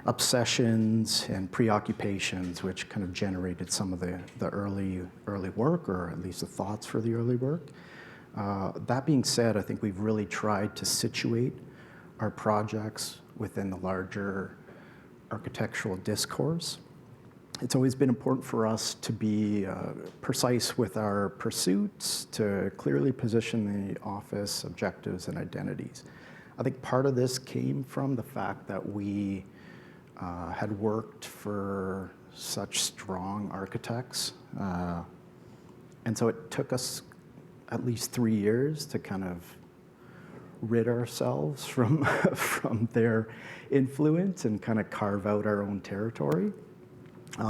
obsessions and preoccupations, which kind of generated some of the early work, or at least the thoughts for the early work. That being said, I think we've really tried to situate our projects within the larger architectural discourse. It's always been important for us to be precise with our pursuits, to clearly position the office objectives and identities. I think part of this came from the fact that we had worked for such strong architects. And so it took us at least 3 years to kind of rid ourselves from their influence and kind of carve out our own territory.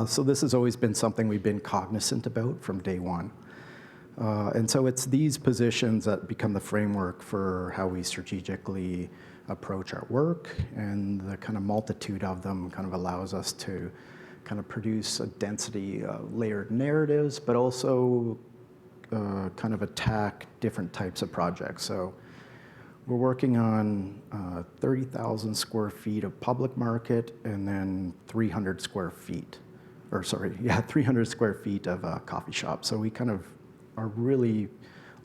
So this has always been something we've been cognizant about from day one. And so it's these positions that become the framework for how we strategically approach our work, and the kind of multitude of them kind of allows us to kind of produce a density of layered narratives, but also kind of attack different types of projects. So we're working on 30,000 square feet of public market, and then 300 square feet, or sorry, yeah, 300 square feet of a coffee shop. So we kind of are really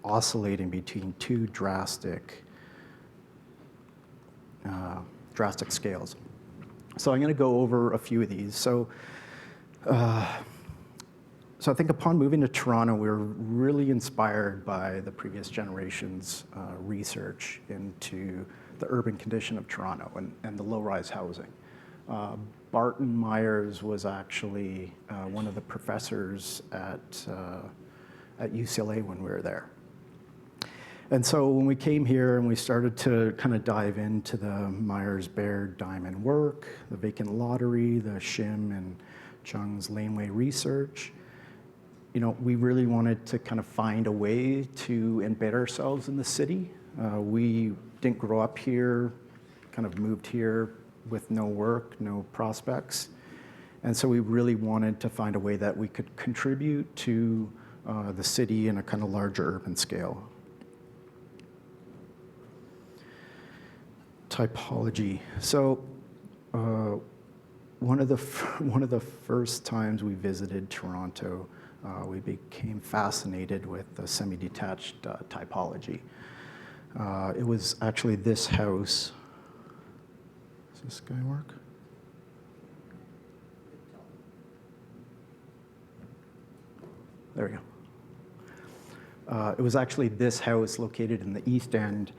oscillating between two drastic scales. So I'm going to go over a few of these. So I think upon moving to Toronto, we were really inspired by the previous generation's research into the urban condition of Toronto and the low-rise housing. Barton Myers was actually one of the professors at UCLA when we were there. And so when we came here and we started to kind of dive into the Myers-Baird Diamond work, the vacant lottery, the Shim and Jung's laneway research, we really wanted to kind of find a way to embed ourselves in the city. We didn't grow up here, kind of moved here with no work, no prospects. And so we really wanted to find a way that we could contribute to the city in a kind of larger urban scale. Typology. So one of the first times we visited Toronto, we became fascinated with the semi-detached typology. It was actually this house. Does this guy work? There we go. It was actually this house located in the East End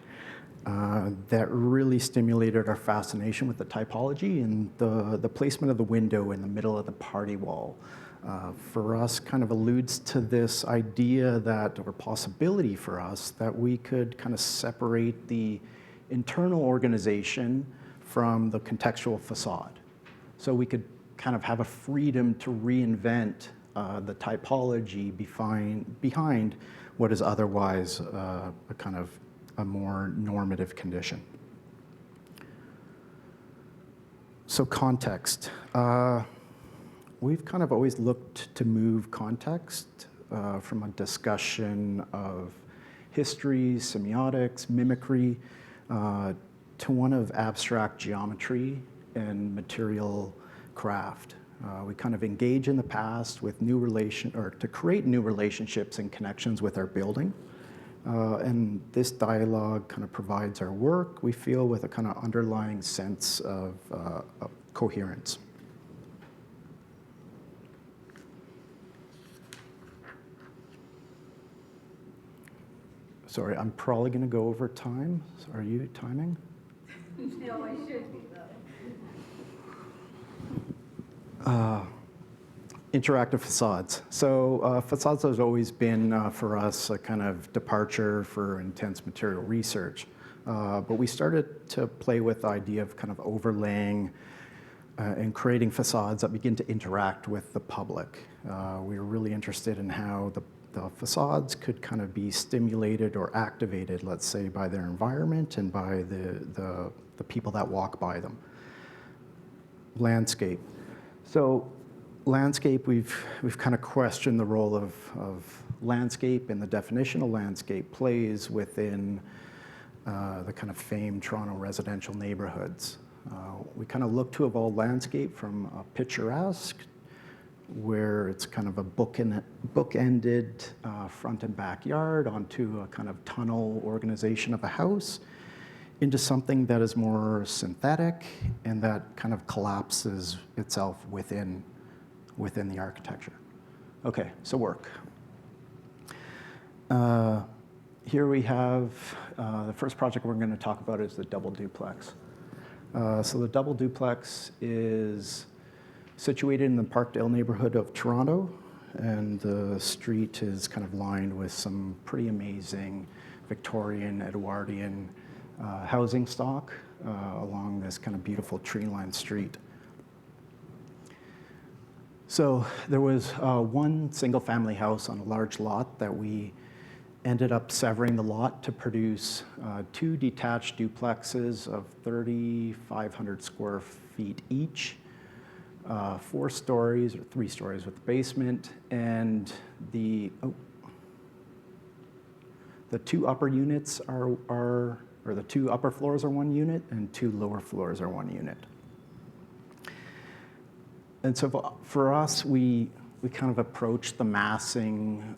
that really stimulated our fascination with the typology, and the placement of the window in the middle of the party wall for us kind of alludes to this idea that, or possibility for us, that we could kind of separate the internal organization from the contextual facade. So we could kind of have a freedom to reinvent the typology behind what is otherwise a kind of a more normative condition. So context. We've kind of always looked to move context from a discussion of history, semiotics, mimicry, to one of abstract geometry and material craft. We kind of engage in the past with to create new relationships and connections with our building. And this dialogue kind of provides our work, we feel, with a kind of underlying sense of coherence. Sorry, I'm probably going to go over time. So are you timing? No, I should be, though. Interactive facades. So facades has always been, for us, a kind of departure for intense material research. But we started to play with the idea of kind of overlaying and creating facades that begin to interact with the public. We were really interested in how the facades could kind of be stimulated or activated, let's say, by their environment and by the people that walk by them. Landscape. So landscape, we've kind of questioned the role of landscape and the definition of landscape plays within the kind of famed Toronto residential neighborhoods. We kind of look to evolve landscape from a picturesque, where it's kind of a bookended front and backyard, onto a kind of tunnel organization of a house, into something that is more synthetic and that kind of collapses itself within the architecture. Okay, so work. Here we have the first project we're going to talk about is the double duplex. So the double duplex is situated in the Parkdale neighborhood of Toronto, and the street is kind of lined with some pretty amazing Victorian, Edwardian housing stock along this kind of beautiful tree-lined street. So there was one single-family house on a large lot that we ended up severing the lot to produce two detached duplexes of 3,500 square feet each, 4 stories or 3 stories with the basement, and the 2 upper units or the 2 upper floors are 1 unit and 2 lower floors are 1 unit. And so for us, we kind of approached the massing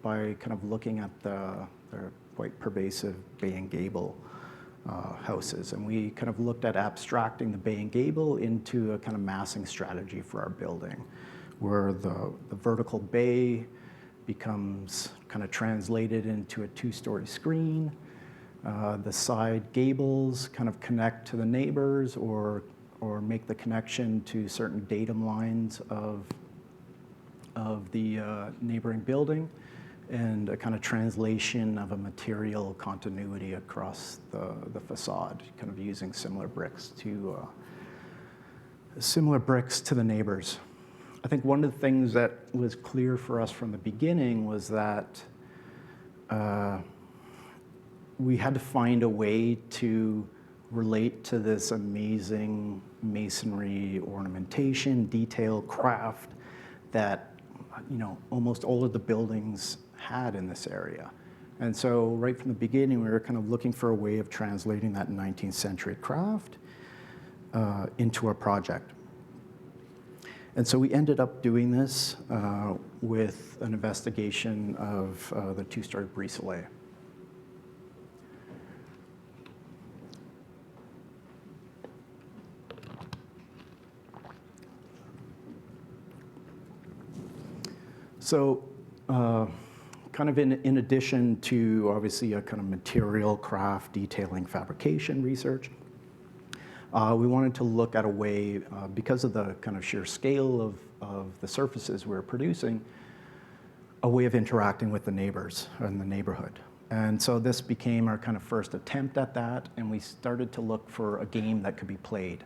by kind of looking at the quite pervasive bay and gable houses. And we kind of looked at abstracting the bay and gable into a kind of massing strategy for our building, where the vertical bay becomes kind of translated into a 2-story screen. The side gables kind of connect to the neighbors or make the connection to certain datum lines of the neighboring building, and a kind of translation of a material continuity across the facade, kind of using similar bricks to the neighbors. I think one of the things that was clear for us from the beginning was that we had to find a way to relate to this amazing masonry, ornamentation, detail, craft that almost all of the buildings had in this area. And so right from the beginning, we were kind of looking for a way of translating that 19th century craft into our project. And so we ended up doing this with an investigation of the 2-story brise-soleil. So kind of in addition to obviously a kind of material, craft, detailing, fabrication research, we wanted to look at a way, because of the kind of sheer scale of the surfaces we're producing, a way of interacting with the neighbors in the neighborhood. And so this became our kind of first attempt at that, and we started to look for a game that could be played.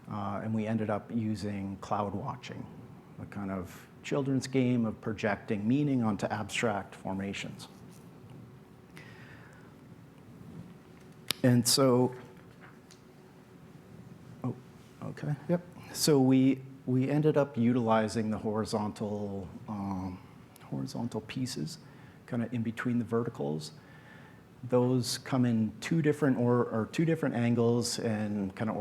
And we ended up using cloud watching, a kind of children's game of projecting meaning onto abstract formations. And so, So we ended up utilizing the horizontal pieces, kind of in between the verticals. Those come in 2 different angles and kind of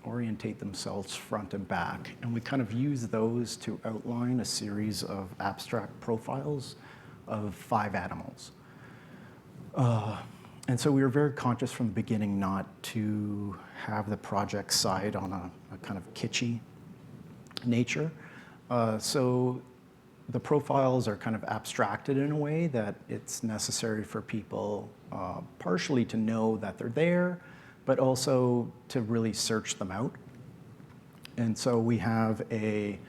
orientate themselves front and back. And we kind of use those to outline a series of abstract profiles of 5 animals. And so we were very conscious from the beginning not to have the project side on a kind of kitschy nature. So the profiles are kind of abstracted in a way that it's necessary for people partially to know that they're there, but also to really search them out. And so we have a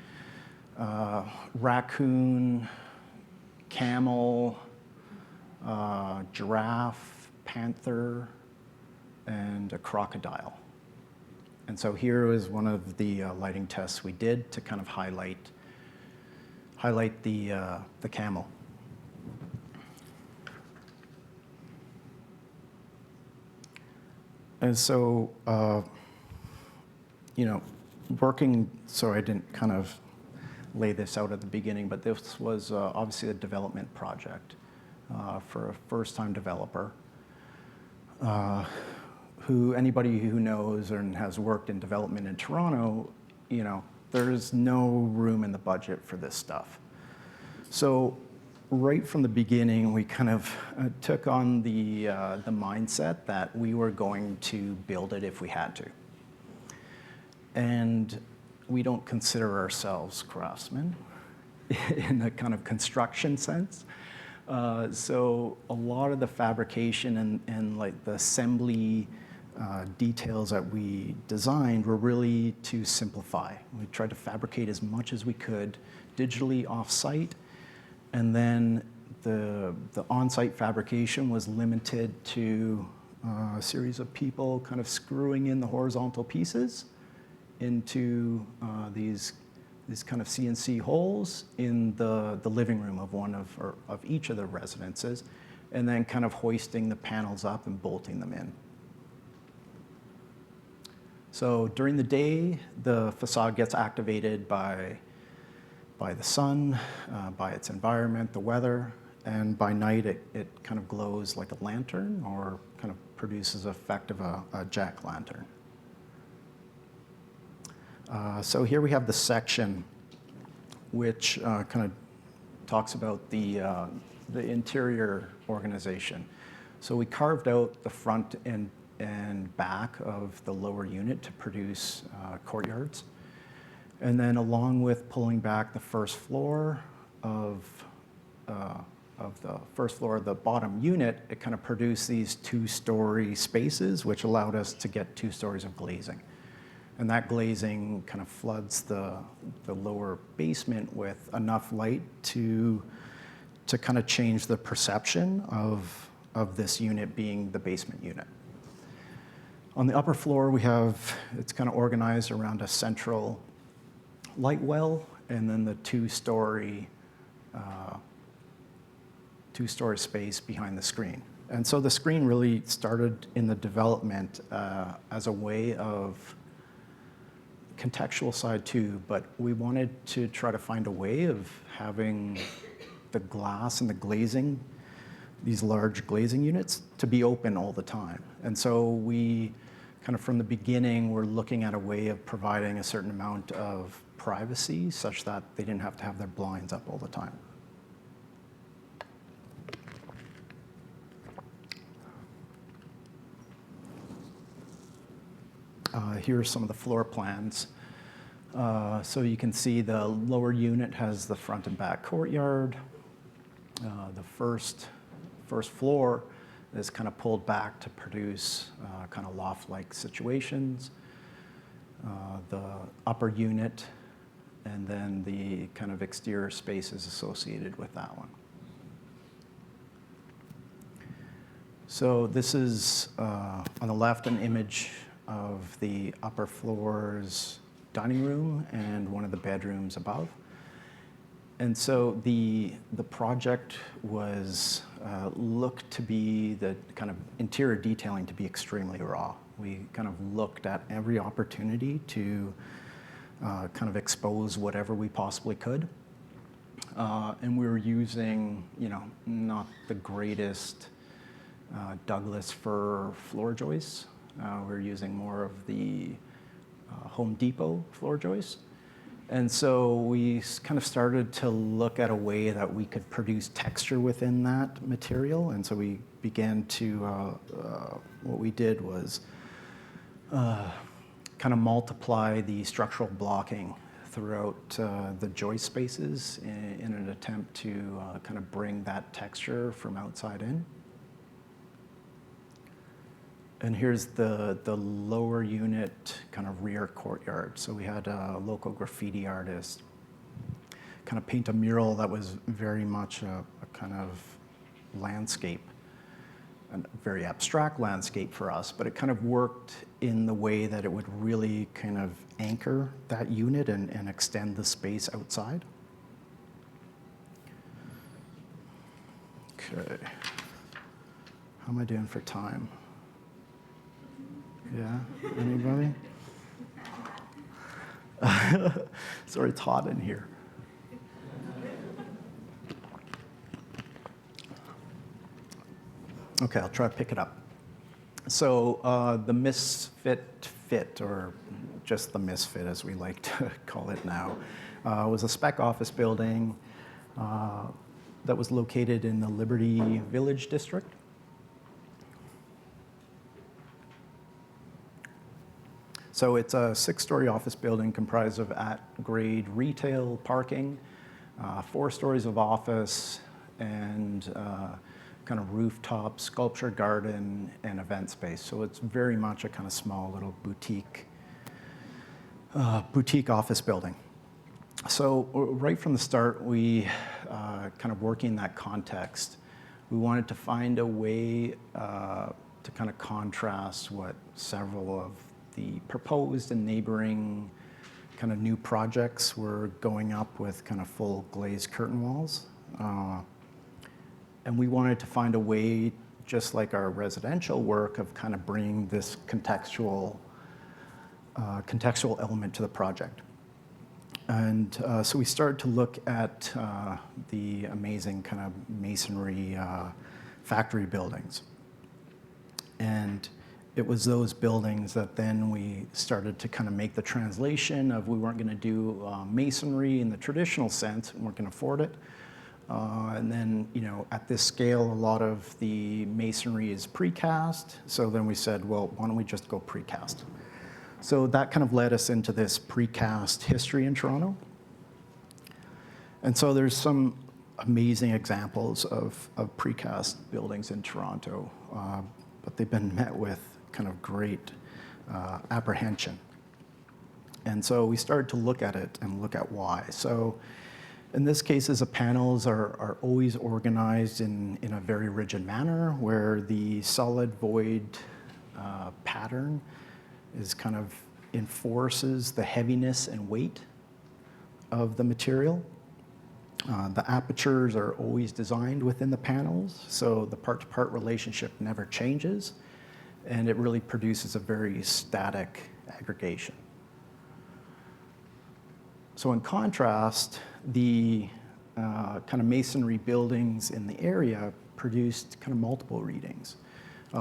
raccoon, camel, giraffe, panther, and a crocodile. And so here is one of the lighting tests we did to kind of highlight the camel. And so, working, so I didn't kind of lay this out at the beginning, but this was obviously a development project for a first-time developer anybody who knows and has worked in development in Toronto, there's no room in the budget for this stuff. So right from the beginning, we kind of took on the mindset that we were going to build it if we had to. And we don't consider ourselves craftsmen in a kind of construction sense. So a lot of the fabrication and like the assembly details that we designed were really to simplify. We tried to fabricate as much as we could digitally off-site, and then the on-site fabrication was limited to a series of people kind of screwing in the horizontal pieces into these kind of CNC holes in the living room of of each of the residences, and then kind of hoisting the panels up and bolting them in. So during the day, the facade gets activated by the sun, by its environment, the weather, and by night it kind of glows like a lantern or kind of produces the effect of a jack-lantern. So here we have the section which kind of talks about the interior organization. So we carved out the front and back of the lower unit to produce courtyards. And then along with pulling back the first floor of the bottom unit, it kind of produced these 2-story spaces, which allowed us to get 2 stories of glazing. And that glazing kind of floods the lower basement with enough light to kind of change the perception of this unit being the basement unit. On the upper floor, it's kind of organized around a central light well, and then the 2-story space behind the screen. And so the screen really started in the development as a way of contextual side too, but we wanted to try to find a way of having the glass and the glazing, these large glazing units, to be open all the time. And so we kind of from the beginning were looking at a way of providing a certain amount of privacy such that they didn't have to have their blinds up all the time. Here are some of the floor plans. So you can see the lower unit has the front and back courtyard. The first floor is kind of pulled back to produce kind of loft-like situations. The upper unit, and then the kind of exterior spaces associated with that one. So this is, on the left, an image of the upper floor's dining room and one of the bedrooms above. And so the project was looked to be the kind of interior detailing to be extremely raw. We kind of looked at every opportunity to kind of expose whatever we possibly could. And we were using, not the greatest Douglas fir floor joists. We're using more of the Home Depot floor joists. And so we kind of started to look at a way that we could produce texture within that material. And so we began to, what we did was kind of multiply the structural blocking throughout the joist spaces in an attempt to kind of bring that texture from outside in. And here's the lower unit kind of rear courtyard. So we had a local graffiti artist kind of paint a mural that was very much a kind of landscape, a very abstract landscape for us, but it kind of worked in the way that it would really kind of anchor that unit and extend the space outside. Okay. How am I doing for time? Yeah, anybody? Sorry, it's hot in here. Okay, I'll try to pick it up. So the Misfit Fit, or just the Misfit as we like to call it now, was a spec office building that was located in the Liberty Village district. So it's a 6-story office building comprised of at-grade retail parking, 4 stories of office, and kind of rooftop, sculpture garden, and event space. So it's very much a kind of small little boutique office building. So right from the start, we kind of working in that context, we wanted to find a way to kind of contrast what several of the proposed and neighboring kind of new projects were going up with kind of full glazed curtain walls. And we wanted to find a way, just like our residential work, of kind of bringing this contextual element to the project. And so we started to look at the amazing kind of masonry factory buildings. And it was those buildings that then we started to kind of make the translation of we weren't going to do masonry in the traditional sense, we weren't going to afford it. And then, at this scale, a lot of the masonry is precast. So then we said, well, why don't we just go precast? So that kind of led us into this precast history in Toronto. And so there's some amazing examples of precast buildings in Toronto, but they've been met with kind of great apprehension. And so we started to look at it and look at why. So in this case, the panels are always organized in a very rigid manner, where the solid void pattern is kind of enforces the heaviness and weight of the material. The apertures are always designed within the panels, so the part-to-part relationship never changes, and it really produces a very static aggregation. So in contrast, the kind of masonry buildings in the area produced kind of multiple readings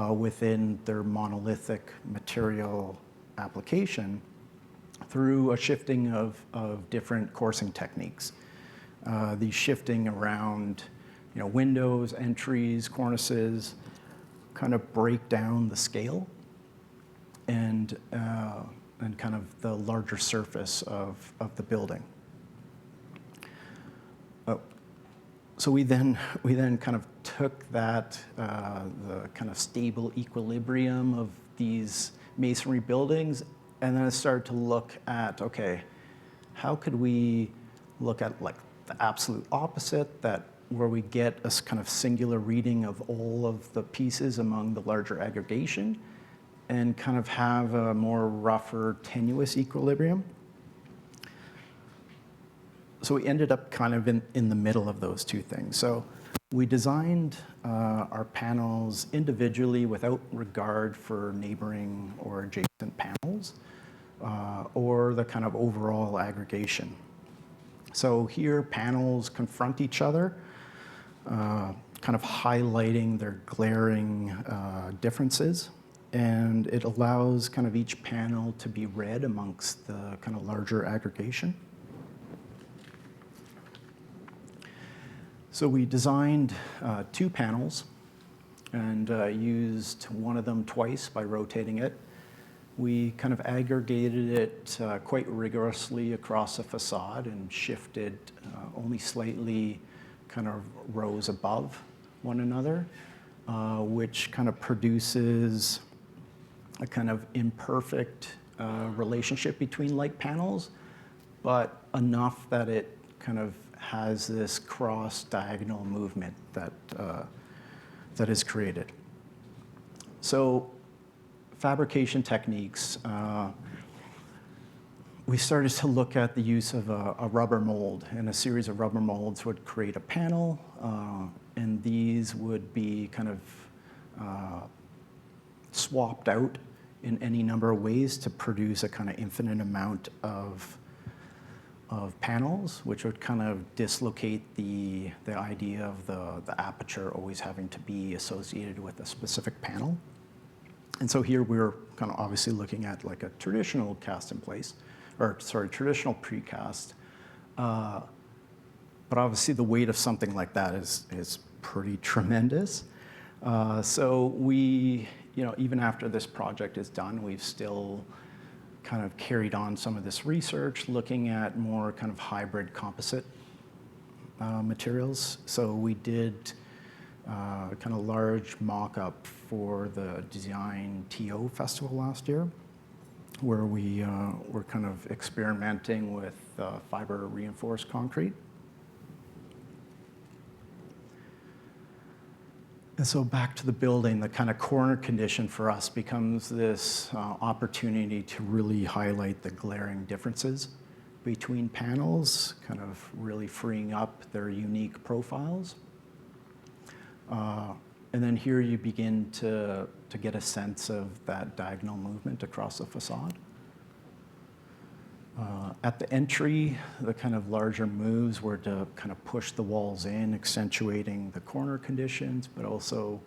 within their monolithic material application through a shifting of different coursing techniques. These shifting around windows, entries, cornices, kind of break down the scale and kind of the larger surface of the building. So we then kind of took that, the kind of stable equilibrium of these masonry buildings, and then started to look at, okay, how could we look at like the absolute opposite, where we get a kind of singular reading of all of the pieces among the larger aggregation, and kind of have a more rougher, tenuous equilibrium. So we ended up kind of in the middle of those two things. So we designed our panels individually without regard for neighboring or adjacent panels or the kind of overall aggregation. So here panels confront each other, kind of highlighting their glaring differences. And it allows kind of each panel to be read amongst the kind of larger aggregation. So we designed 2 panels and used one of them twice by rotating it. We kind of aggregated it quite rigorously across the facade and shifted only slightly kind of rows above one another, which kind of produces a kind of imperfect relationship between like panels, but enough that it kind of has this cross-diagonal movement that is created. So Fabrication Techniques, we started to look at the use of a rubber mold, and a series of rubber molds would create a panel, and these would be kind of swapped out in any number of ways to produce a kind of infinite amount of panels, which would kind of dislocate the idea of the aperture always having to be associated with a specific panel. And so here we're kind of obviously looking at like a traditional cast in place, or sorry, traditional precast. But obviously the weight of something like that is pretty tremendous. So we, even after this project is done, we've still kind of carried on some of this research, looking at more kind of hybrid composite materials. So we did kind of large mock-up for the Design TO Festival last year, where we were kind of experimenting with fiber reinforced concrete. And so back to the building, the kind of corner condition for us becomes this opportunity to really highlight the glaring differences between panels, kind of really freeing up their unique profiles. And then here you begin to get a sense of that diagonal movement across the facade. At the entry, the kind of larger moves were to kind of push the walls in, accentuating the corner conditions, but also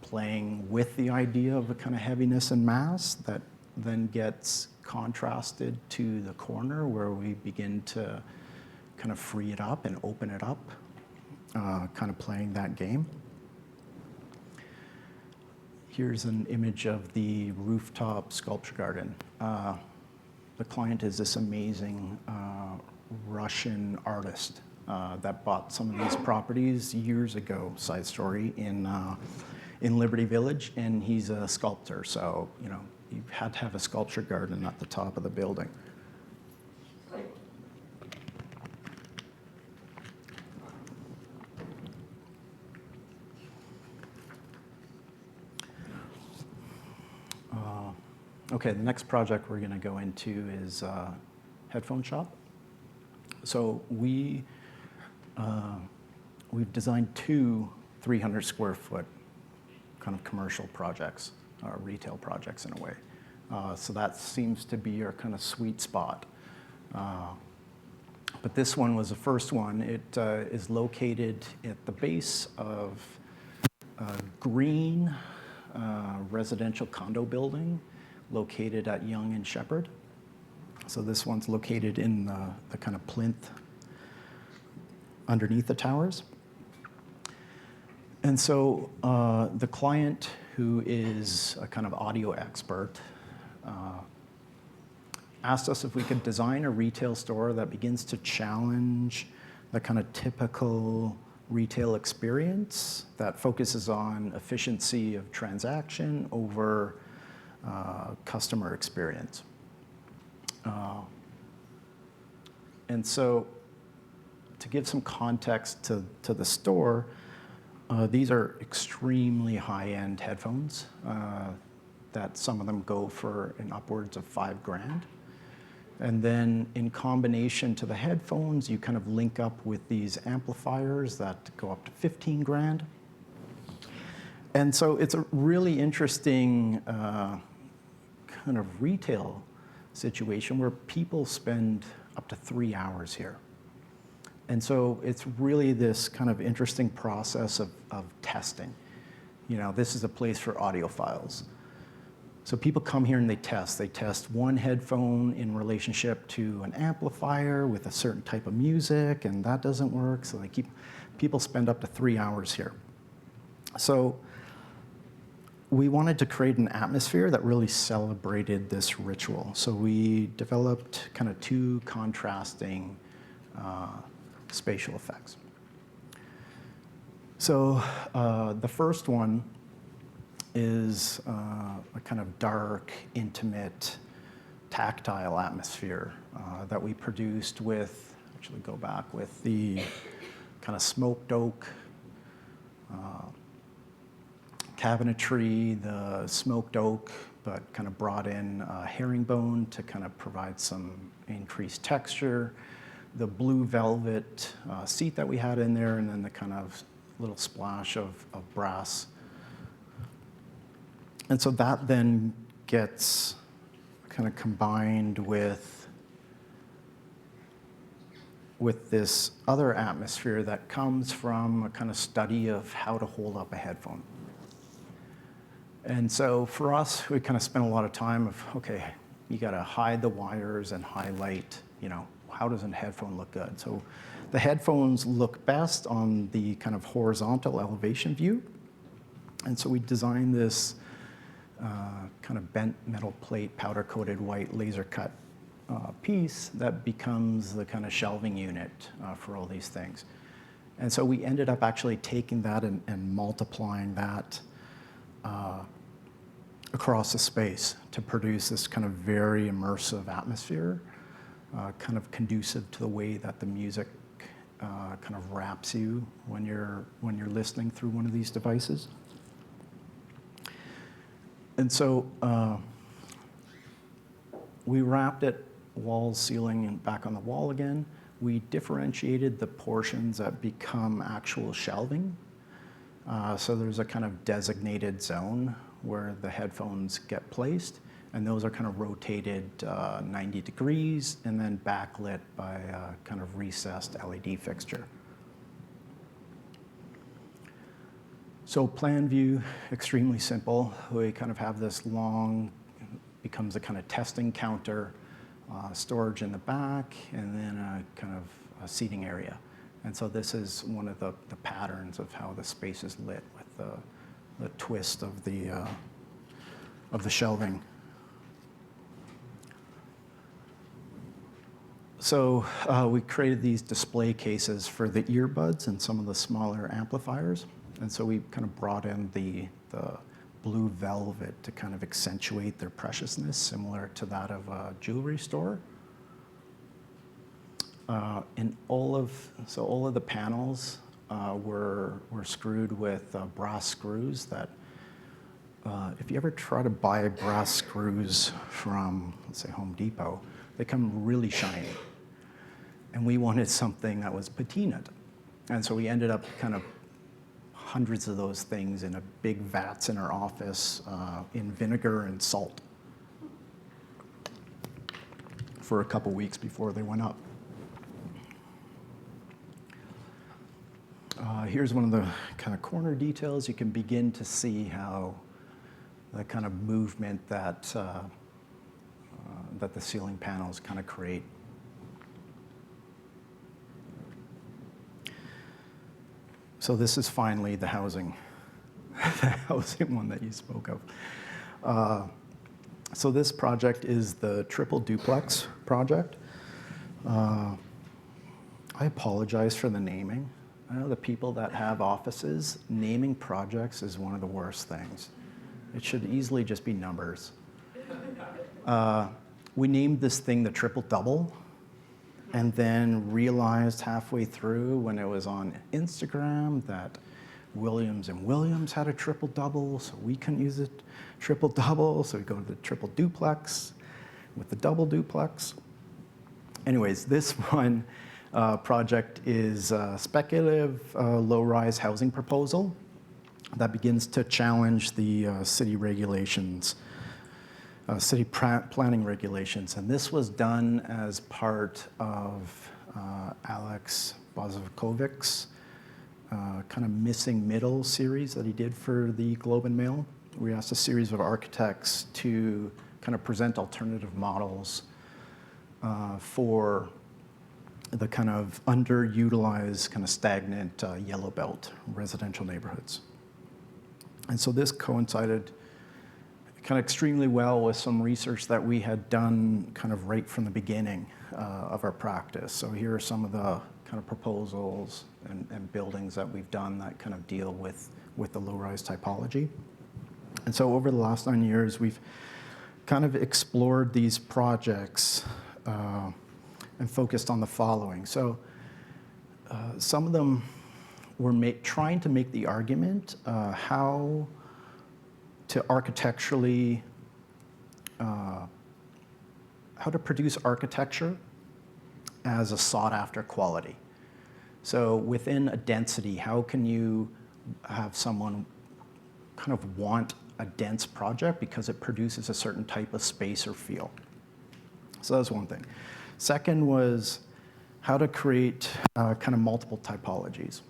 playing with the idea of a kind of heaviness and mass that then gets contrasted to the corner, where we begin to kind of free it up and open it up, kind of playing that game. Here's an image of the rooftop sculpture garden. The client is this amazing Russian artist that bought some of these properties years ago, side story, in Liberty Village, and he's a sculptor, so you had to have a sculpture garden at the top of the building. Okay, the next project we're going to go into is Headphone Shop. So we've designed two 300 square foot kind of commercial projects, retail projects in a way. So that seems to be our kind of sweet spot. But this one was the first one. It is located at the base of a green residential condo building located at Yonge and Shepherd. So this one's located in the kind of plinth underneath the towers. And so the client, who is a kind of audio expert, asked us if we could design a retail store that begins to challenge the kind of typical retail experience that focuses on efficiency of transaction over customer experience. And so to give some context to the store, these are extremely high-end headphones that some of them go for in upwards of $5,000. And then in combination to the headphones, you kind of link up with these amplifiers that go up to $15,000. And so it's a really interesting kind of retail situation where people spend up to 3 hours here. And so it's really this kind of interesting process of testing. This is a place for audiophiles. So people come here and they test. They test one headphone in relationship to an amplifier with a certain type of music, and that doesn't work. So people spend up to 3 hours here. So we wanted to create an atmosphere that really celebrated this ritual. So we developed kind of two contrasting spatial effects. So the first one is a kind of dark, intimate, tactile atmosphere that we produced with, actually go back, with the kind of smoked oak cabinetry, the smoked oak, but kind of brought in herringbone to kind of provide some increased texture, the blue velvet seat that we had in there, and then the kind of little splash of brass. And so that then gets kind of combined with this other atmosphere that comes from a kind of study of how to hold up a headphone. And so for us, we kind of spent a lot of time of, okay, you got to hide the wires and highlight, how does a headphone look good? So the headphones look best on the kind of horizontal elevation view. And so we designed this kind of bent metal plate, powder-coated white laser cut piece that becomes the kind of shelving unit for all these things. And so we ended up actually taking that and multiplying that across the space to produce this kind of very immersive atmosphere, kind of conducive to the way that the music kind of wraps you when you're listening through one of these devices. And so we wrapped it walls, ceiling, and back on the wall again. We differentiated the portions that become actual shelving. So there's a kind of designated zone where the headphones get placed, and those are kind of rotated 90 degrees and then backlit by a kind of recessed LED fixture. So plan view, extremely simple. We kind of have this long, becomes a kind of testing counter, storage in the back, and then a kind of a seating area. And so this is one of the patterns of how the space is lit with the twist of the shelving. So we created these display cases for the earbuds and some of the smaller amplifiers. And so we kind of brought in the blue velvet to kind of accentuate their preciousness, similar to that of a jewelry store. And all of the panels were screwed with brass screws that, if you ever try to buy brass screws from, let's say, Home Depot, they come really shiny. And we wanted something that was patinaed. And so we ended up kind of hundreds of those things in a big vats in our office in vinegar and salt for a couple weeks before they went up. Here's one of the kind of corner details. You can begin to see how the kind of movement that the ceiling panels kind of create. So this is finally the housing, the housing one that you spoke of. So this project is the triple duplex project. I apologize for the naming. I know the people that have offices, naming projects is one of the worst things. It should easily just be numbers. We named this thing the triple double, and then realized halfway through when it was on Instagram that Williams & Williams had a triple double, so we couldn't use it triple double, so we go to the triple duplex with the double duplex. Anyways, this one project is a speculative low-rise housing proposal that begins to challenge the city regulations, city planning regulations. And this was done as part of Alex Bozovikovic's kind of Missing Middle series that he did for the Globe and Mail. We asked a series of architects to kind of present alternative models for the kind of underutilized, kind of stagnant yellow belt residential neighborhoods. And so this coincided kind of extremely well with some research that we had done kind of right from the beginning of our practice. So here are some of the kind of proposals and buildings that we've done that kind of deal with the low-rise typology. And so over the last 9 years, we've kind of explored these projects and focused on the following. So some of them were trying to make the argument how to architecturally, how to produce architecture as a sought-after quality. So within a density, how can you have someone kind of want a dense project because it produces a certain type of space or feel? So that's one thing. Second was how to create kind of multiple typologies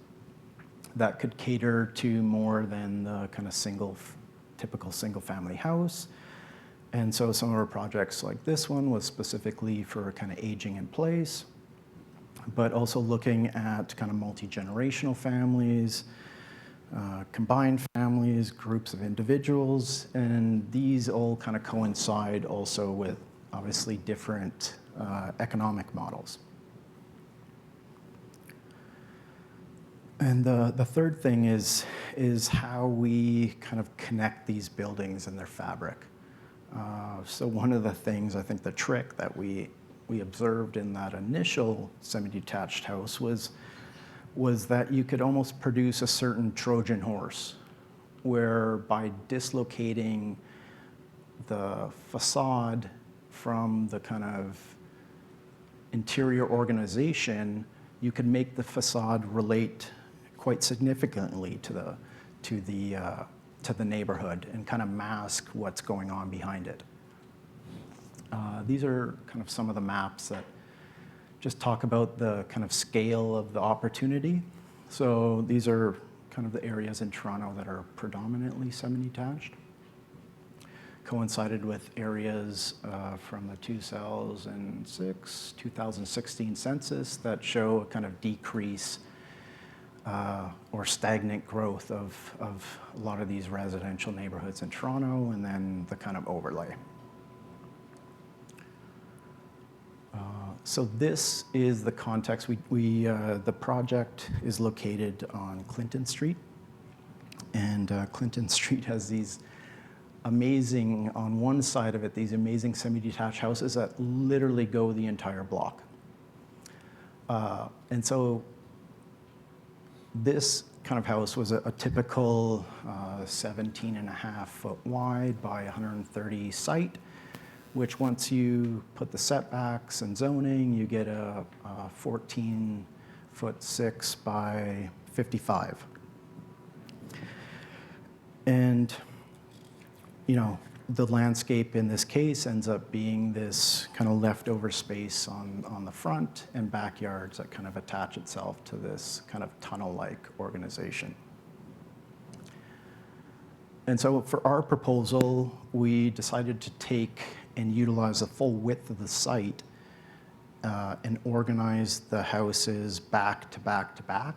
that could cater to more than the kind of single typical single-family house. And so some of our projects like this one was specifically for kind of aging in place, but also looking at kind of multi-generational families, combined families, groups of individuals, and these all kind of coincide also with obviously different economic models. And the third thing is how we kind of connect these buildings and their fabric. So one of the things, I think the trick that we observed in that initial semi-detached house was that you could almost produce a certain Trojan horse, where by dislocating the facade from the kind of interior organization, you could make the facade relate quite significantly to the neighborhood and kind of mask what's going on behind it. These are kind of some of the maps that just talk about the kind of scale of the opportunity. So these are kind of the areas in Toronto that are predominantly semi-detached, coincided with areas from the 2016 census that show a kind of decrease or stagnant growth of a lot of these residential neighborhoods in Toronto, and then the kind of overlay. So this is the context. The project is located on Clinton Street, and Clinton Street has these amazing, on one side of it, these amazing semi-detached houses that literally go the entire block. And so this kind of house was a typical 17.5-foot wide by 130 site, which once you put the setbacks and zoning, you get a 14-foot 6 by 55. And, you know, the landscape in this case ends up being this kind of leftover space on the front and backyards that kind of attach itself to this kind of tunnel-like organization. And so for our proposal, we decided to take and utilize the full width of the site and organize the houses back to back to back.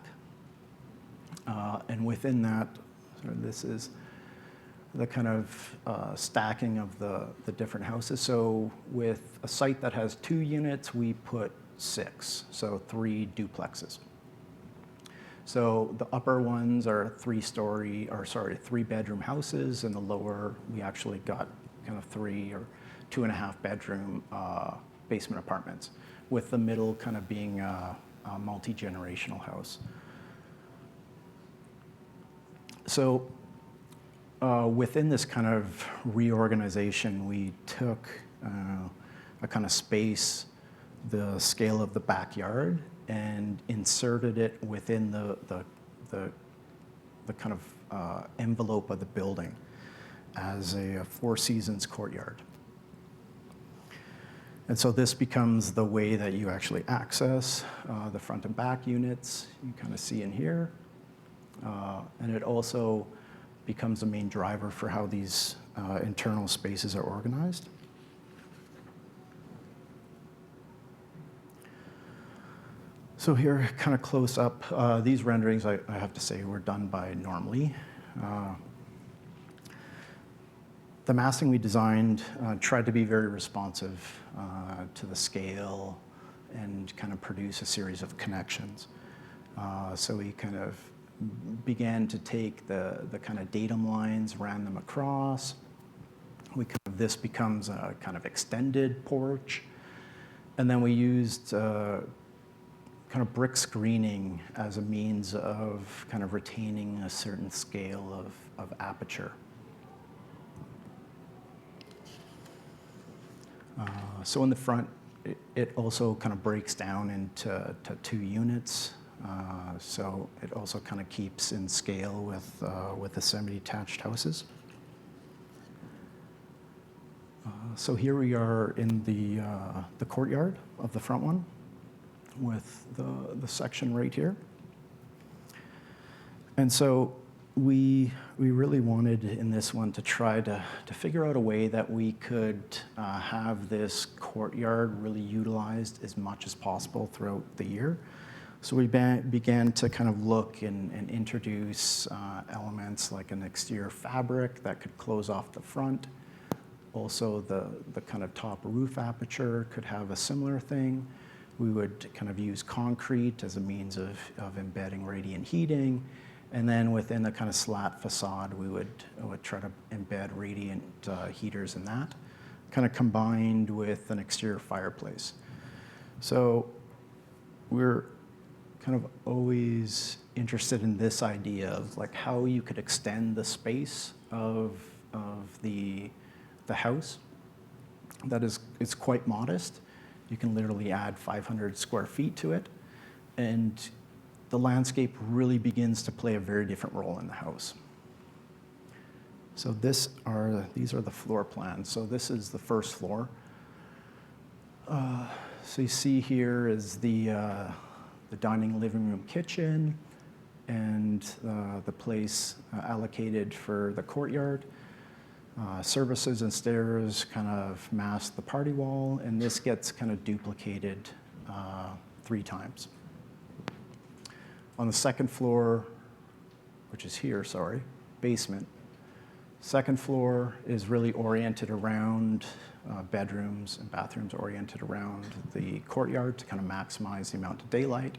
And within that, this is the kind of stacking of the different houses. So with a site that has 2 units, we put 6, so 3 duplexes. So the upper ones are 3-bedroom houses, and the lower, we actually got kind of 3 or 2.5 bedroom basement apartments, with the middle kind of being a multi-generational house. So within this kind of reorganization, we took a kind of space, the scale of the backyard, and inserted it within the kind of envelope of the building as a Four Seasons courtyard. And so this becomes the way that you actually access the front and back units. You kind of see in here. And it also becomes the main driver for how these internal spaces are organized. So here, kind of close up, these renderings, I have to say, were done by Normally. The massing we designed tried to be very responsive to the scale and kind of produce a series of connections. So we kind of began to take the kind of datum lines, ran them across. This becomes a kind of extended porch. And then we used kind of brick screening as a means of kind of retaining a certain scale of aperture. So in the front, it also kind of breaks down into 2 units. So it also kind of keeps in scale with the semi-detached houses. So here we are in the courtyard of the front one, with the section right here. And so we really wanted in this one to try to figure out a way that we could have this courtyard really utilized as much as possible throughout the year. So we began to kind of look and introduce elements like an exterior fabric that could close off the front. Also, the kind of top roof aperture could have a similar thing. We would kind of use concrete as a means of embedding radiant heating. And then within the kind of slat facade, we would try to embed radiant heaters in that, kind of combined with an exterior fireplace. So we're kind of always interested in this idea of like how you could extend the space of the house. That is, it's quite modest. You can literally add 500 square feet to it. And the landscape really begins to play a very different role in the house. So these are the floor plans. So this is the first floor. So you see here is the dining, living room, kitchen, and the place allocated for the courtyard. Services and stairs kind of mask the party wall, and this gets kind of duplicated 3 times. On the second floor, which is here, sorry, basement. Second floor is really oriented around bedrooms and bathrooms oriented around the courtyard to kind of maximize the amount of daylight.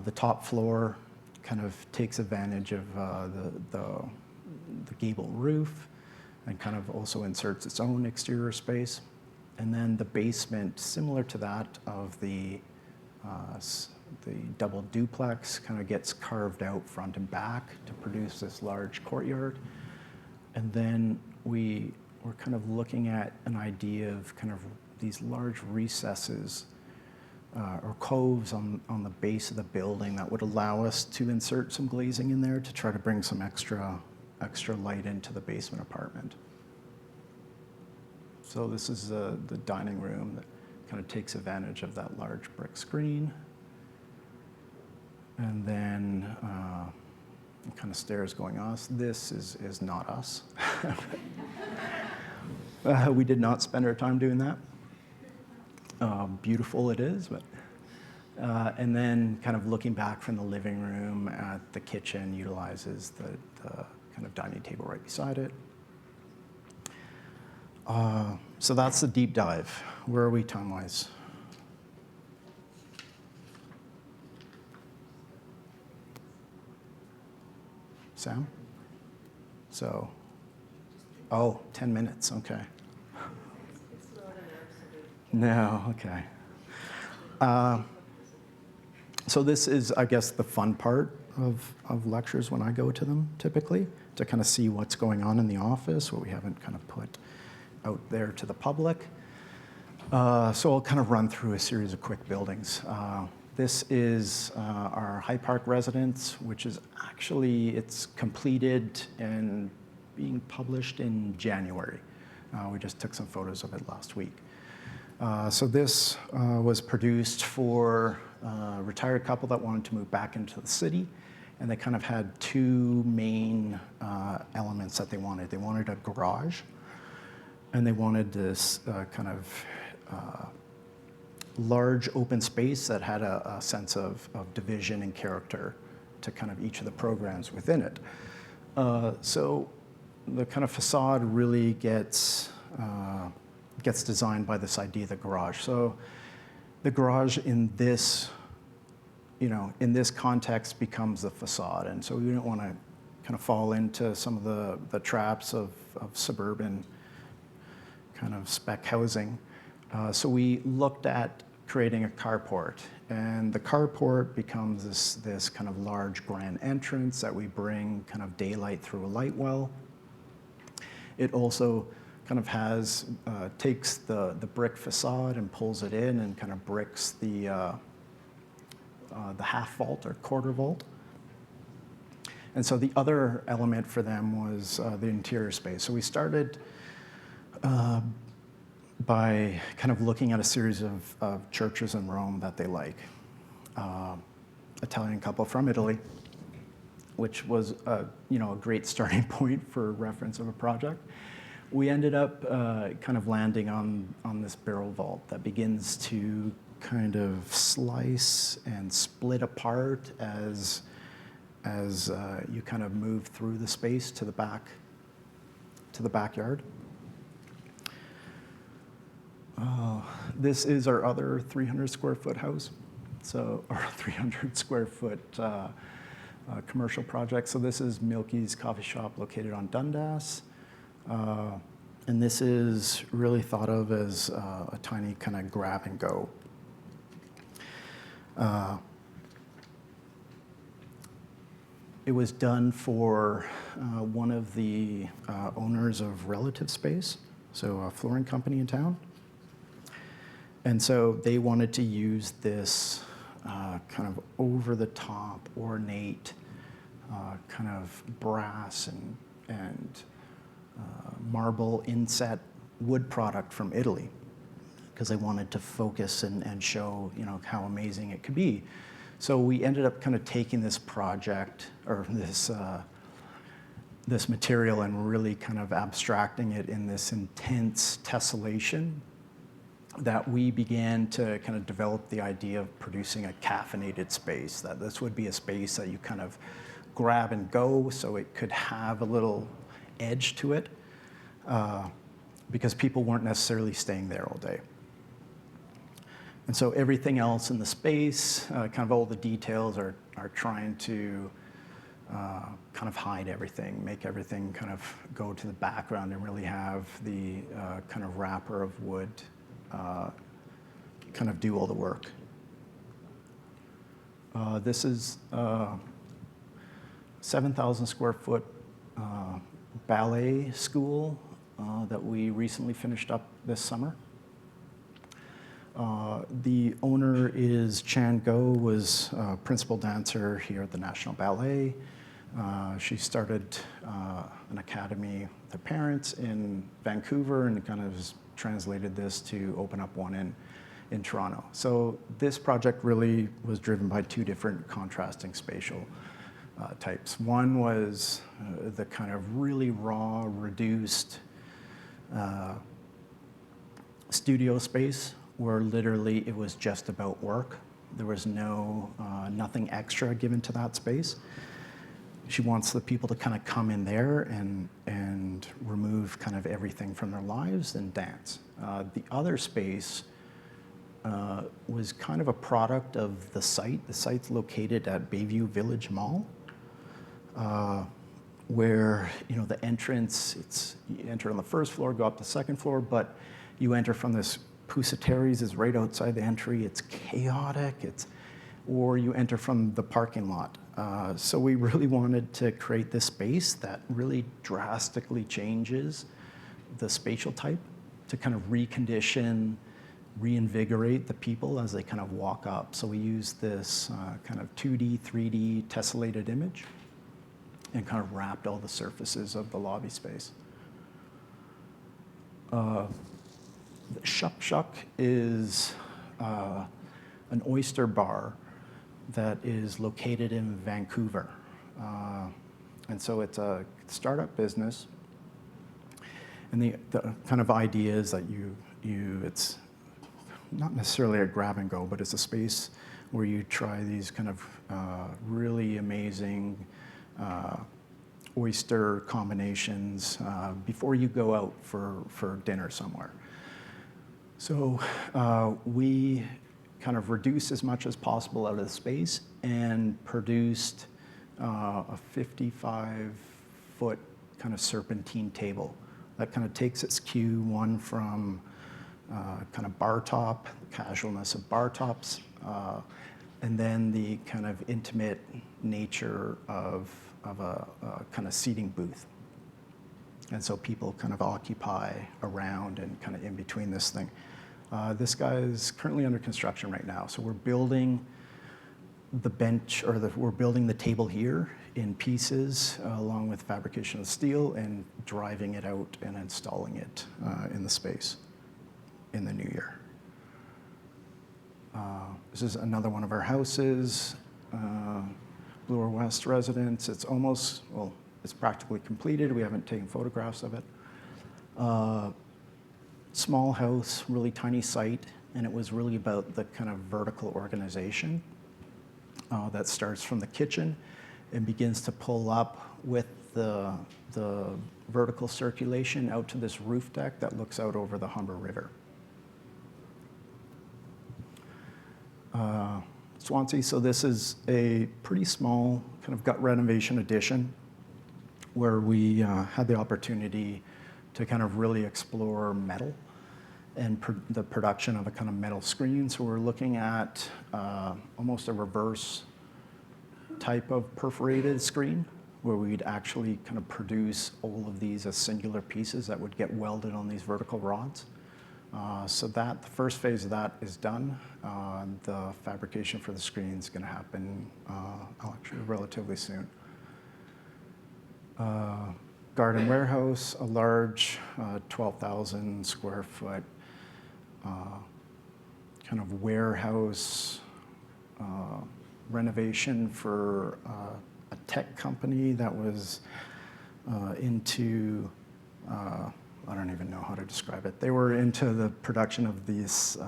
The top floor kind of takes advantage of the gable roof and kind of also inserts its own exterior space. And then the basement, similar to that of the double duplex, kind of gets carved out front and back to produce this large courtyard. And then we're kind of looking at an idea of kind of these large recesses or coves on the base of the building that would allow us to insert some glazing in there to try to bring some extra light into the basement apartment. So this is the dining room that kind of takes advantage of that large brick screen. And then kind of stairs going us. This is not us. We did not spend our time doing that. Beautiful it is, but and then kind of looking back from the living room at the kitchen utilizes the kind of dining table right beside it. So that's the deep dive. Where are we time-wise? Sam? So, 10 minutes, okay. No, okay. So this is, I guess, the fun part of lectures when I go to them, typically, to kind of see what's going on in the office, what we haven't kind of put out there to the public. So I'll kind of run through a series of quick buildings. This is our High Park residence, which is actually, it's completed and being published in January. We just took some photos of it last week. So this was produced for a retired couple that wanted to move back into the city, and they kind of had 2 main elements that they wanted. They wanted a garage, and they wanted this kind of large open space that had a sense of division and character to kind of each of the programs within it. So the kind of facade really gets designed by this idea of the garage. So the garage in this, in this context becomes the facade. And so we don't want to kind of fall into some of the traps of suburban kind of spec housing. So we looked at creating a carport, and the carport becomes this kind of large grand entrance that we bring kind of daylight through a light well. It also kind of takes the brick facade and pulls it in and kind of bricks the half vault or quarter vault. And so the other element for them was the interior space. So we started by kind of looking at a series of churches in Rome that they like. Italian couple from Italy. which was a great starting point for reference of a project. We ended up kind of landing on this barrel vault that begins to kind of slice and split apart as you kind of move through the space to the backyard. This is our other 300 square foot house, so our 300 square foot commercial project. So this is Milky's Coffee Shop located on Dundas. And this is really thought of as a tiny kind of grab and go. It was done for one of the owners of Relative Space, so a flooring company in town. And so they wanted to use this kind of over-the-top, ornate, kind of brass and marble inset wood product from Italy, because they wanted to focus and show how amazing it could be. So we ended up kind of taking this project, or this material, and really kind of abstracting it in this intense tessellation that we began to kind of develop the idea of producing a caffeinated space, that this would be a space that you kind of grab and go, so it could have a little edge to it, because people weren't necessarily staying there all day. And so everything else in the space, kind of all the details are trying to kind of hide everything, make everything kind of go to the background and really have the kind of wrapper of wood kind of do all the work. This is 7,000 square foot ballet school that we recently finished up this summer. The owner is Chan Go, was principal dancer here at the National Ballet. She started an academy with her parents in Vancouver and kind of has translated this to open up one in Toronto. So this project really was driven by two different contrasting spatial types. One was the kind of really raw, reduced studio space where literally it was just about work. There was nothing extra given to that space. She wants the people to kind of come in there and remove kind of everything from their lives and dance. The other space was kind of a product of the site. The site's located at Bayview Village Mall, where the entrance, you enter on the first floor, go up the second floor, but you enter from this Pusateri's is right outside the entry. It's chaotic. Or you enter from the parking lot. So we really wanted to create this space that really drastically changes the spatial type to kind of recondition, reinvigorate the people as they kind of walk up. So we use this kind of 2D, 3D tessellated image and kind of wrapped all the surfaces of the lobby space. The Shuck Shuck is an oyster bar that is located in Vancouver. And so it's a startup business. And the kind of idea is that it's not necessarily a grab and go, but it's a space where you try these kind of really amazing oyster combinations before you go out for dinner somewhere. So we kind of reduced as much as possible out of the space and produced a 55-foot kind of serpentine table that kind of takes its cue, one from kind of bar top, casualness of bar tops, and then the kind of intimate nature of a kind of seating booth. And so people kind of occupy around and kind of in between this thing. This guy is currently under construction right now. So we're building the bench, or we're building the table here in pieces along with fabrication of steel and driving it out and installing it in the space in the new year. This is another one of our houses. Bloor West residence. It's almost, well, it's practically completed. We haven't taken photographs of it. Small house, really tiny site, and it was really about the kind of vertical organization that starts from the kitchen and begins to pull up with the vertical circulation out to this roof deck that looks out over the Humber River. Swansea, so this is a pretty small kind of gut renovation addition where we had the opportunity to kind of really explore metal and the production of a kind of metal screen. So we're looking at almost a reverse type of perforated screen where we'd actually kind of produce all of these as singular pieces that would get welded on these vertical rods. So that, the first phase of that is done. The fabrication for the screen is going to happen actually relatively soon. Garden warehouse, a large 12,000 square foot kind of warehouse renovation for a tech company that was into, I don't even know how to describe it. They were into the production of these,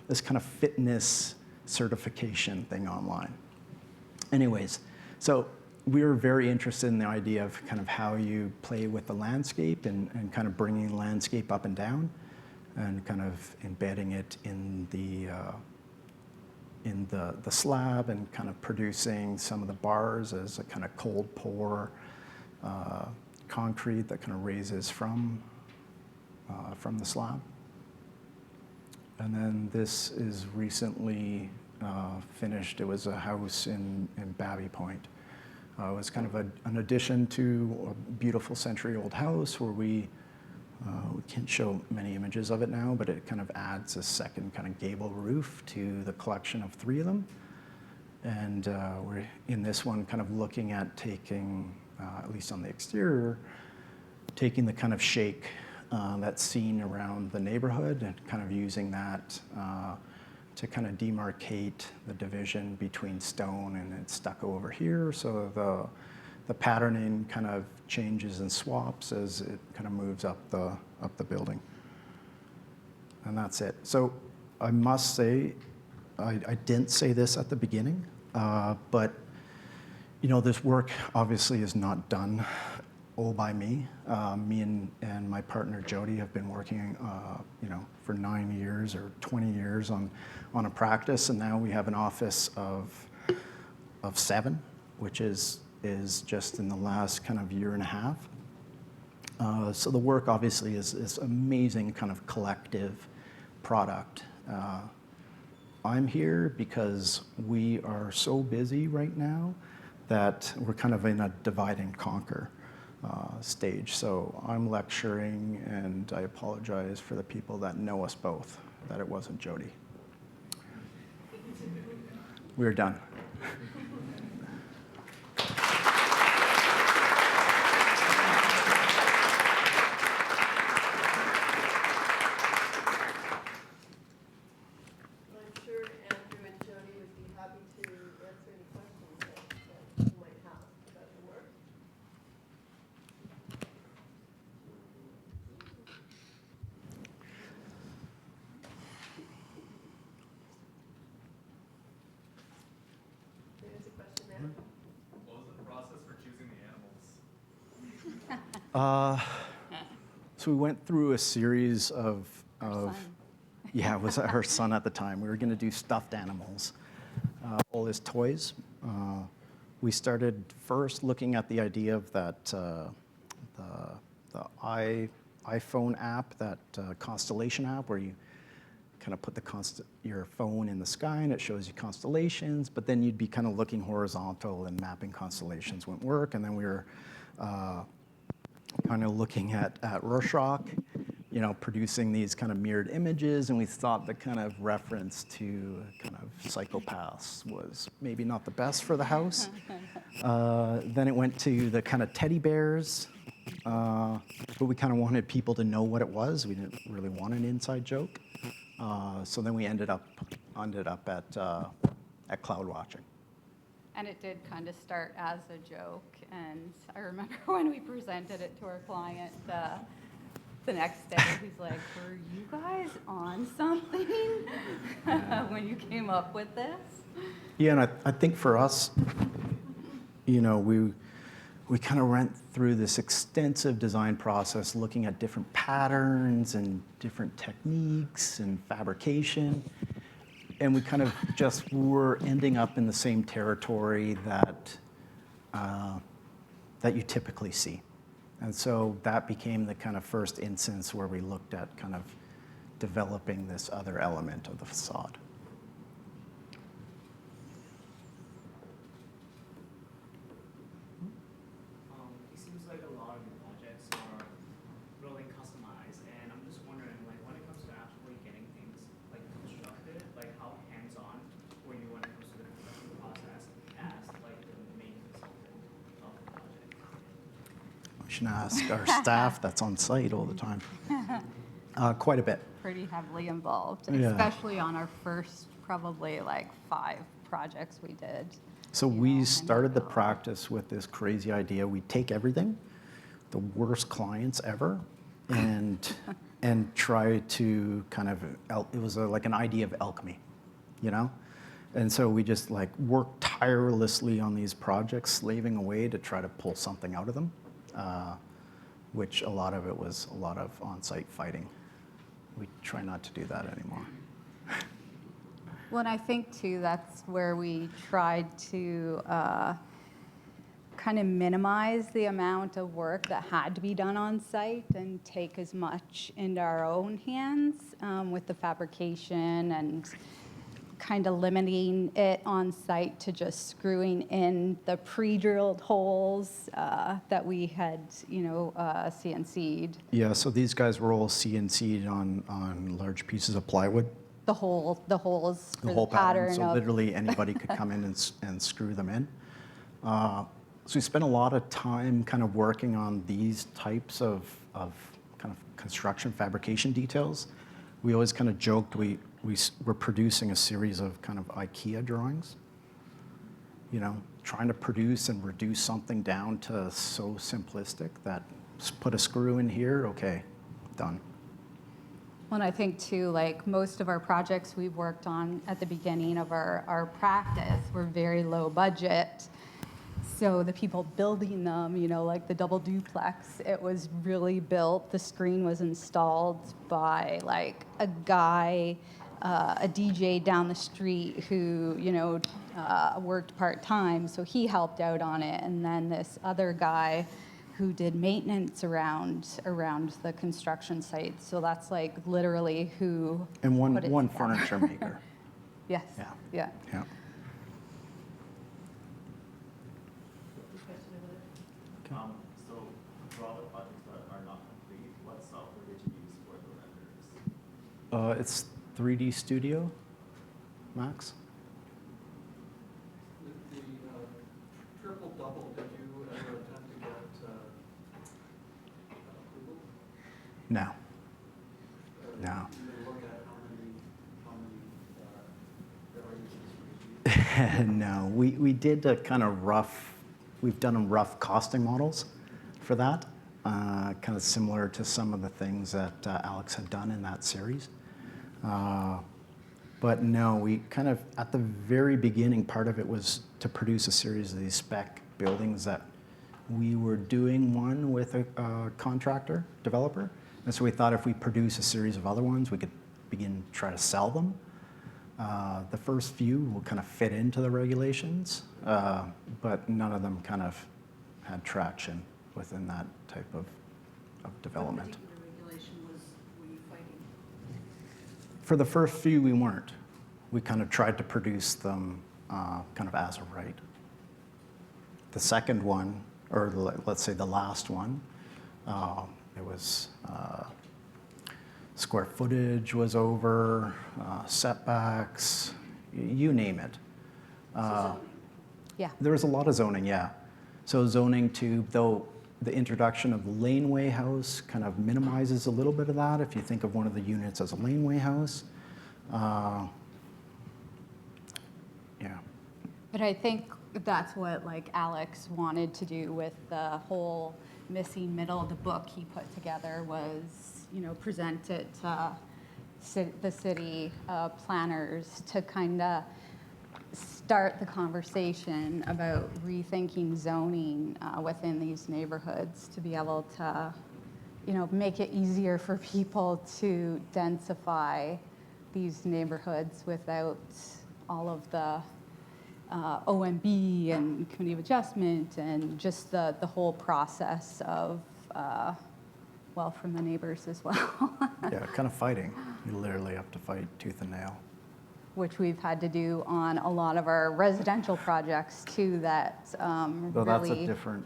this kind of fitness certification thing online. Anyways, so we were very interested in the idea of kind of how you play with the landscape and kind of bringing landscape up and down and kind of embedding it in the slab and kind of producing some of the bars as a kind of cold pour concrete that kind of raises from the slab. And then this is recently finished. It was a house in Babby Point. It was kind of an addition to a beautiful century-old house where we can't show many images of it now, but it kind of adds a second kind of gable roof to the collection of three of them. And we're in this one kind of looking at taking, at least on the exterior, taking the kind of shake that's seen around the neighborhood and kind of using that to kind of demarcate the division between stone and it's stucco over here. So the patterning kind of changes and swaps as it kind of moves up the building. And that's it. So I must say, I didn't say this at the beginning, but you know, this work obviously is not done all by me. Me and my partner Jody have been working, you know, for 9 years or 20 years on a practice, and now we have an office of 7, which is just in the last kind of year and a half. So the work obviously is amazing kind of collective product. I'm here because we are so busy right now that we're kind of in a divide and conquer stage. So I'm lecturing, and I apologize for the people that know us both, that it wasn't Jody. We're done. So we went through a series of yeah, it was her son at the time. We were going to do stuffed animals, all his toys. We started first looking at the idea of that the iPhone app, that constellation app, where you kind of put your phone in the sky and it shows you constellations, but then you'd be kind of looking horizontal and mapping constellations wouldn't work. And then we were kind of looking at Rorschach, you know, producing these kind of mirrored images, and we thought the kind of reference to kind of psychopaths was maybe not the best for the house. Then it went to the kind of teddy bears, but we kind of wanted people to know what it was. We didn't really want an inside joke. So then we ended up at cloud watching. And it did kind of start as a joke, and I remember when we presented it to our client, the next day, he's like, were you guys on something when you came up with this? Yeah, and I think for us, you know, we kind of went through this extensive design process looking at different patterns and different techniques and fabrication. And we kind of just were ending up in the same territory that you typically see. And so that became the kind of first instance where we looked at kind of developing this other element of the facade. It seems like a lot of your projects are really customized, and I'm just wondering, like, when it comes to actually getting things like constructed, like how hands-on were you when it comes to the construction process as like the main consultant of the project? We should ask our staff that's on site all the time. Quite a bit. Pretty heavily involved, Yeah. especially on our first probably like 5 projects we did. So you know, we and started the go. practice with this crazy idea. We take everything, the worst clients ever, and try to kind of, it was like an idea of alchemy, you know? And so we just like worked tirelessly on these projects, slaving away to try to pull something out of them, which a lot of it was a lot of on-site fighting. We try not to do that anymore. Well, and I think too, that's where we tried to kind of minimize the amount of work that had to be done on site and take as much into our own hands with the fabrication and kind of limiting it on site to just screwing in the pre-drilled holes that we had, you know, CNC'd. Yeah, so these guys were all CNC'd on large pieces of plywood. The holes The for whole the pattern So of literally anybody could come in and screw them in. So we spent a lot of time kind of working on these types of kind of construction fabrication details. We always kind of joked we were producing a series of kind of IKEA drawings. You know, trying to produce and reduce something down to so simplistic that just put a screw in here, okay, done. And I think too, like most of our projects we've worked on at the beginning of our practice were very low budget. So the people building them, you know, like the double duplex, it was really built, the screen was installed by like a guy, a DJ down the street who, you know, worked part-time, so he helped out on it. And then this other guy who did maintenance around the construction site. So that's like literally who And one put it together. furniture maker. Yes. Yeah. Yeah. Yeah. So for all the projects that are not complete, what software did you use for the renders? It's 3D Studio, Max. The triple-double, did you ever attempt to get approval? No. No. Did you look at how many variations were used? No, we did a kind of rough, we've done rough costing models for that, kind of similar to some of the things that Alex had done in that series. But no, we kind of, at the very beginning, part of it was to produce a series of these spec buildings that we were doing one with a contractor, developer. And so we thought if we produce a series of other ones, we could begin to try to sell them. The first few will kind of fit into the regulations, but none of them kind of had traction within that type of development. What particular regulation were you fighting? For the first few, we weren't. We kind of tried to produce them kind of as of right. The second one, or let's say the last one, it was square footage was over, setbacks, you name it. Yeah. There was a lot of zoning, yeah. So zoning to, though the introduction of the laneway house kind of minimizes a little bit of that if you think of one of the units as a laneway house. Yeah. But I think that's what like Alex wanted to do with the whole missing middle of the book he put together was, present it to the city planners to kind of start the conversation about rethinking zoning within these neighborhoods to be able to, make it easier for people to densify these neighborhoods without all of the OMB and committee of adjustment and just the whole process of, from the neighbors as well. Yeah, kind of fighting. You literally have to fight tooth and nail. Which we've had to do on a lot of our residential projects too that Though really. that's a different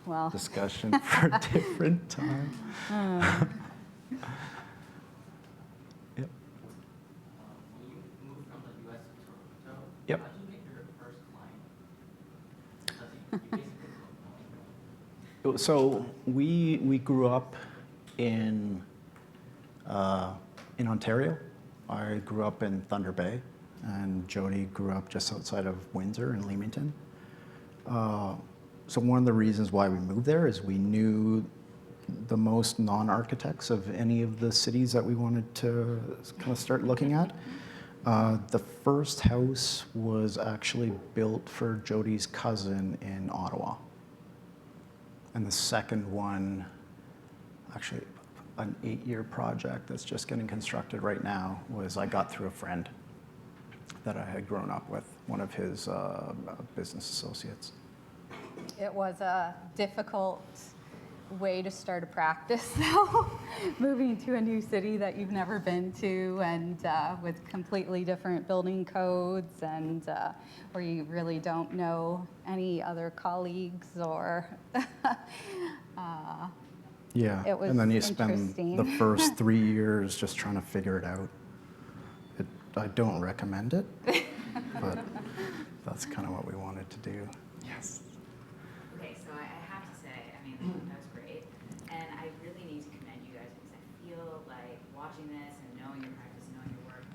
Well, discussion for a different time. Yep. When you moved from the US to Toronto, Yep. how did you make your first client? Because you basically don't know. So we grew up in Ontario. I grew up in Thunder Bay, and Jody grew up just outside of Windsor in Leamington. So one of the reasons why we moved there is we knew the most non-architects of any of the cities that we wanted to kind of start looking at. The first house was actually built for Jody's cousin in Ottawa. And the second one, actually an 8-year project that's just getting constructed right now, was I got through a friend that I had grown up with, one of his business associates. it was a difficult way to start a practice, though, moving to a new city that you've never been to and with completely different building codes and where you really don't know any other colleagues or Yeah, It was and then you spend interesting. the first 3 years just trying to figure it out. I don't recommend it, but that's kind of what we wanted to do. Yes. Okay, so I have to say, I mean, that was great. And I really need to commend you guys because I feel like watching this and knowing your practice, knowing your work,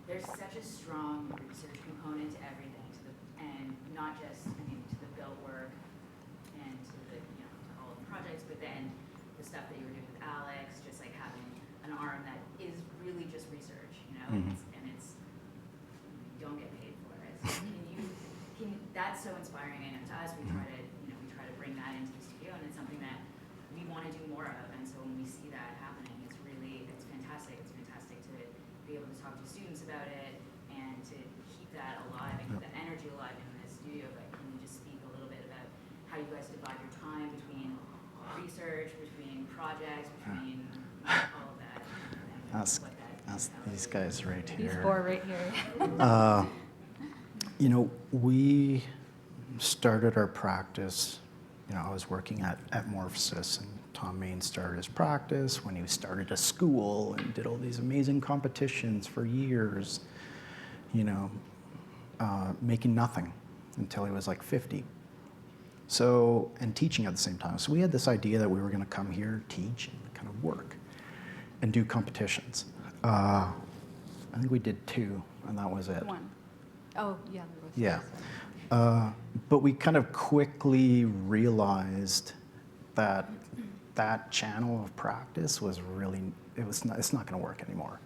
there's such a strong research component to everything, and not just, to the build work and to the, to all of the projects, but then the stuff that you were doing with Alex, just like having an arm that is really just research, Mhm. and it's, you don't get paid for it. So that's so inspiring, and to us, we try to bring that into the studio, and it's something that we want to do more of. And so when we see that happening, it's fantastic. It's fantastic to be able to talk to students about it and to keep that alive and keep that energy alive in the studio. But can you just speak a little bit about how you guys divide your time between research, between projects, between all of that? And That's what that these guys right these here. four right here. We started our practice, I was working at Morphosis, and Tom Main started his practice when he started a school and did all these amazing competitions for years, making nothing until he was like 50. So, and teaching at the same time. So we had this idea that we were going to come here, teach, and kind of work and do competitions. I think we did 2, and that was it. One. Oh, yeah, there was. Yeah. But we kind of quickly realized that that channel of practice was really, it's not going to work anymore.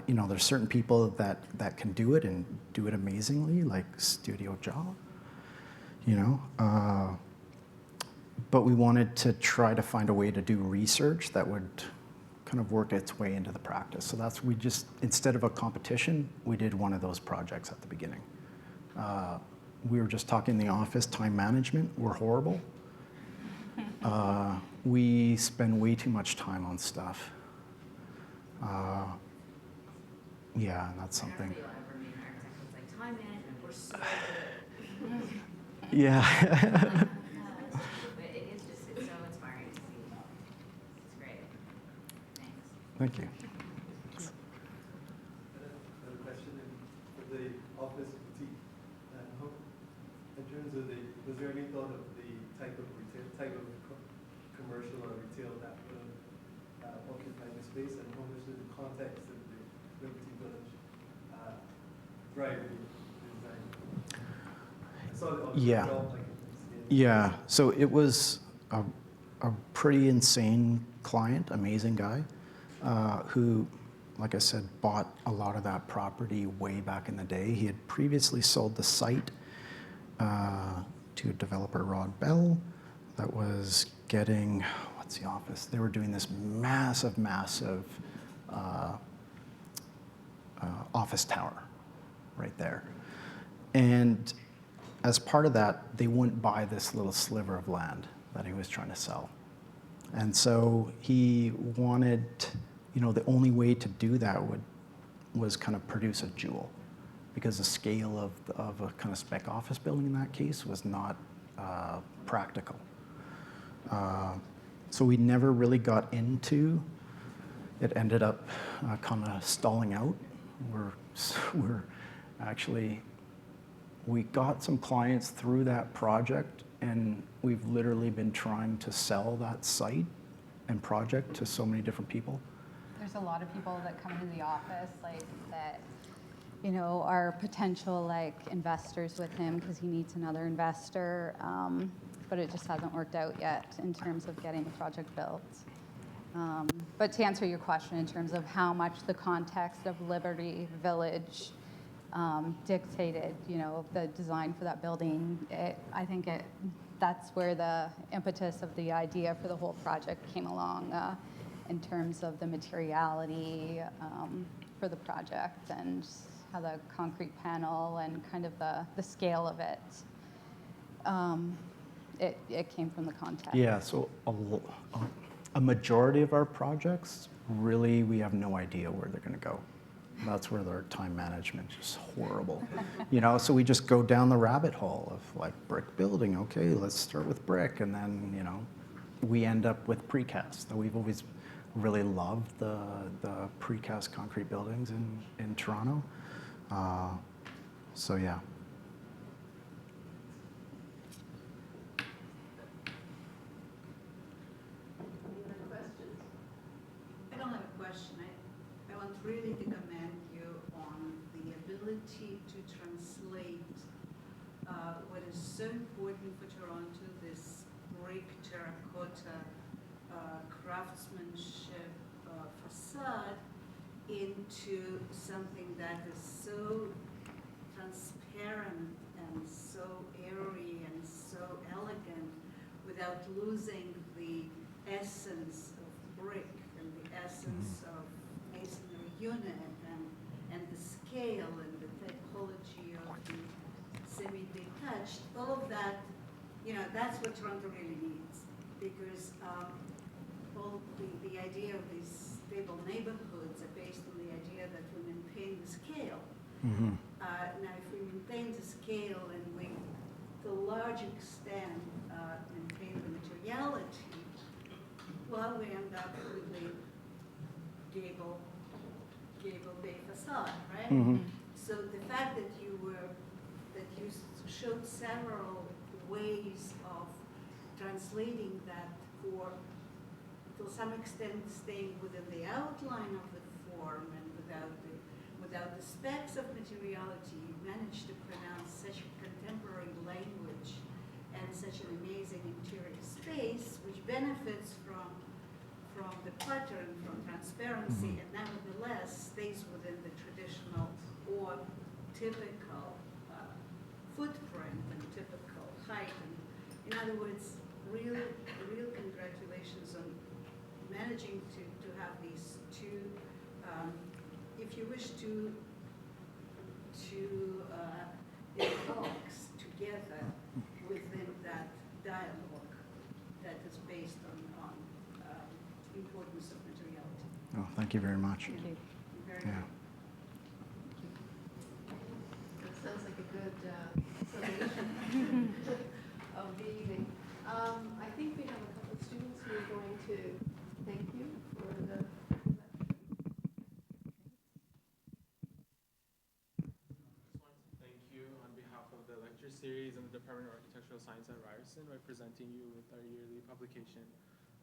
There's certain people that can do it and do it amazingly, like Studio Jaw, but we wanted to try to find a way to do research that would kind of work its way into the practice. So instead of a competition, we did one of those projects at the beginning. We were just talking in the office, time management, we're horrible. We spend way too much time on stuff. Yeah, and that's something. I don't know if you'll ever meet an architect who's like, time management, we're so good. Yeah. But it's so inspiring to see. It's great. Thanks. Thank you. Another question for the office boutique. In terms of was there any thought of the type of commercial or retail that would occupy the space, and how much did the context of the Liberty Village drive the design? saw it on the Yeah. job, like, Yeah, so it was a pretty insane client, amazing guy, who, like I said, bought a lot of that property way back in the day. He had previously sold the site to developer Rod Bell that was getting, what's the office? They were doing this massive office tower right there. And as part of that, they wouldn't buy this little sliver of land that he was trying to sell. And so he wanted, the only way to do that was kind of produce a jewel, because the scale of a kind of spec office building in that case was not practical. So we never really got into it. Ended up kind of stalling out. We're actually, we got some clients through that project, and we've literally been trying to sell that site and project to so many different people. There's a lot of people that come into the office like that, are potential like investors with him because he needs another investor, but it just hasn't worked out yet in terms of getting the project built. But to answer your question in terms of how much the context of Liberty Village dictated, the design for that building, I think that's where the impetus of the idea for the whole project came along, in terms of the materiality for the project and how the concrete panel and kind of the scale of it. It came from the context. Yeah, so a majority of our projects, really, we have no idea where they're going to go. That's where their time management is horrible. So we just go down the rabbit hole of like brick building. Okay, let's start with brick, and then we end up with precast. We've always really loved the precast concrete buildings in Toronto. So yeah. Any other questions? I don't have a question. I want really to commend you on the ability to translate what is so important for Toronto, this brick terracotta craftsmanship facade, into something that is so transparent and so airy and so elegant without losing the essence of brick and the essence of masonry unit and the scale and the typology of the semi-detached. All of that, that's what Toronto really needs, because all the idea of these stable neighborhoods are based on the idea that we maintain the scale. Mm-hmm. Now, if we maintain the scale and we, to a large extent, maintain the materiality, well, we end up with a gable bay facade, right? Mm-hmm. So the fact that you showed several ways of translating that for, to some extent, staying within the outline of the form and without the specs of materiality, you managed to pronounce such a contemporary language and such an amazing interior space, which benefits from the pattern, from transparency, and nevertheless stays within the traditional or typical footprint and typical height. And in other words, real congratulations on managing to have these two, if you wish to dialogues together within that dialogue that is based on importance of materiality. Oh, thank you very much. Thank you. Very Yeah. good. That sounds like a good summation of the evening. I think we have a couple of students who are going to thank you for the Thank you on behalf of the lecture series and the Department of Architectural Science at Ryerson by presenting you with our yearly publication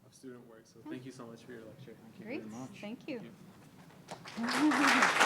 of student work. So thank you so much for your lecture. Thank you Great. very much. Thank you. Thank you.